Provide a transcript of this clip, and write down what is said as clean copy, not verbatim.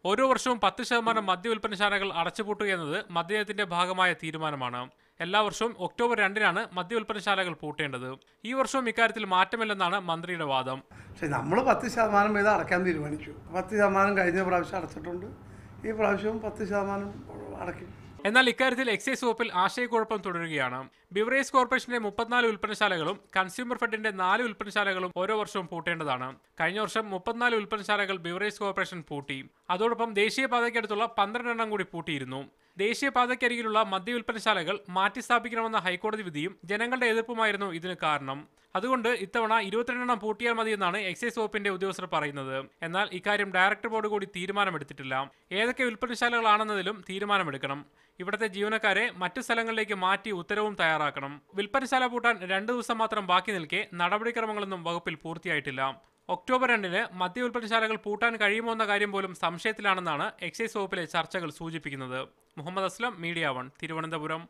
ഓരോ വർഷവും 10% മദ്യവിൽപ്പനശാലകൾ അടച്ചുപൂട്ടുകയെന്നത് മദ്യനയത്തിന്റെ ഭാഗമായ തീരുമാനമാണ്. എല്ലാ വർഷവും ഒക്ടോബർ 2-നാണ് മദ്യവിൽപ്പനശാലകൾ പൂട്ടേണ്ടത്. ഈ വർഷവും ഇക്കാര്യത്തിൽ മാറ്റമില്ലെന്നാണ് മന്ത്രിയുടെ വാദം. പക്ഷേ നമ്മൾ 10% വീതം അടയ്ക്കാൻ തീരുമാനിച്ചു. 10% കഴിഞ്ഞ പ്രാവശ്യം അടച്ചിട്ടുണ്ട്. ഈ പ്രാവശ്യവും 10% അടയ്ക്കും. എന്നാൽ ഇക്കാര്യത്തിൽ എക്സൈസ് വകുപ്പിൽ ആശയക്കുഴപ്പം തുടരുകയാണ്. ബിവറേജ് കോർപ്പറേഷന്റെ 34 വിൽപ്പനശാലകളും കൺസ്യൂമർ ഫെഡിന്റെ 4 വിൽപ്പനശാലകളും ഓരോ വർഷവും പൂട്ടേണ്ടതാണ്. കഴിഞ്ഞ വർഷം 34 വിൽപ്പനശാലകൾ ബിവറേജ് കോർപ്പറേഷൻ പൂട്ടി. അതോടൊപ്പം ദേശീയപാതയ്ക്കടുത്തുള്ള 12 എണ്ണം കൂടി പൂട്ടിയിരുന്നു. ദേശീയപാതയ്ക്കരികിലുള്ള മദ്യവിൽപ്പനശാലകൾ മാറ്റിസ്ഥാപിക്കണമെന്ന ഹൈക്കോടതി വിധിയും ജനങ്ങളുടെ എതിർപ്പുമായിരുന്നു ഇതിന് കാരണം. അതുകൊണ്ട് ഇത്തവണ 22 എണ്ണം പൂട്ടിയാൽ മതിയെന്നാണ് എക്സൈസ് വകുപ്പിന്റെ ഉദ്യോഗസ്ഥർ പറയുന്നത്. എന്നാൽ ഇക്കാര്യം ഡയറക്ടർ ബോർഡ് കൂടി തീരുമാനമെടുത്തിട്ടില്ല. ഏതൊക്കെ വിൽപ്പനശാലകളാണെന്നതിലും തീരുമാനമെടുക്കണം. ഇവിടുത്തെ ജീവനക്കാരെ മറ്റു സ്ഥലങ്ങളിലേക്ക് മാറ്റി ഉത്തരവും തയ്യാറാക്കണം. വിൽപ്പനശാല പൂട്ടാൻ 2 ദിവസം മാത്രം ബാക്കി നിൽക്കെ നടപടിക്രമങ്ങളൊന്നും വകുപ്പിൽ പൂർത്തിയായിട്ടില്ല. ഒക്ടോബർ 2-ന് മദ്യവിൽപ്പനശാലകൾ പൂട്ടാൻ കഴിയുമോ എന്ന കാര്യം പോലും സംശയത്തിലാണെന്നാണ് എക്സൈസ് വകുപ്പിലെ ചർച്ചകൾ സൂചിപ്പിക്കുന്നത്. മുഹമ്മദ് അസ്ലം, മീഡിയ 1, തിരുവനന്തപുരം.